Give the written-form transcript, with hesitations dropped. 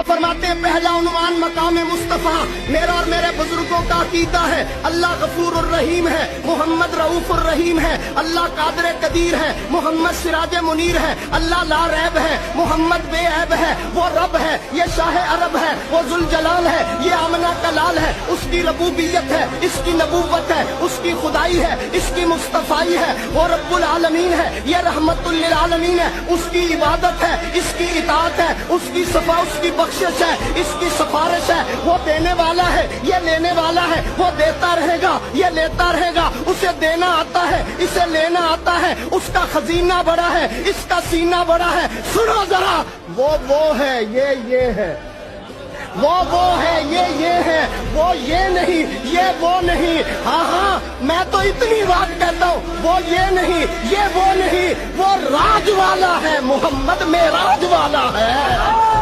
फरमाते हैं पहला उन्वान मकाम मुस्तफ़ा मेरा और मेरे बुजुर्गों का अकीदा है, अल्लाह गफूर रहीम है, मोहम्मद रऊफ रहीम है, अल्लाह कादिर कदीर है, मोहम्मद सिराज मुनीर है, अल्लाह ला रैब है, मोहम्मद बेऐब है, वो रब है, ये शाह अरब है, वो जुल जलाल है, ये आमना का लाल है, उसकी रबूबियत है, इसकी नबूवत है, उसकी खुदाई है, इसकी मुस्तफाई है, वो रब्बुल आलमीन है, ये रहमतुल लिल आलमीन है, उसकी इबादत है, इसकी इताअत है, उसकी सफा उसकी बख्शिश है, इसकी सिफारिश है, वो देने वाला है, ये लेने वाला है, वो देता रहेगा, ये लेता रहेगा, उसे देना आता है, इसे लेना आता है, उसका खजीना बड़ा है, इसका सीना बड़ा है। सुनो जरा, वो है, ये है, वो है, ये है, वो ये नहीं, ये वो नहीं। हाँ हाँ, मैं तो इतनी बात कहता हूँ, वो ये नहीं, ये वो नहीं, वो राज वाला है, मोहम्मद में राज वाला है।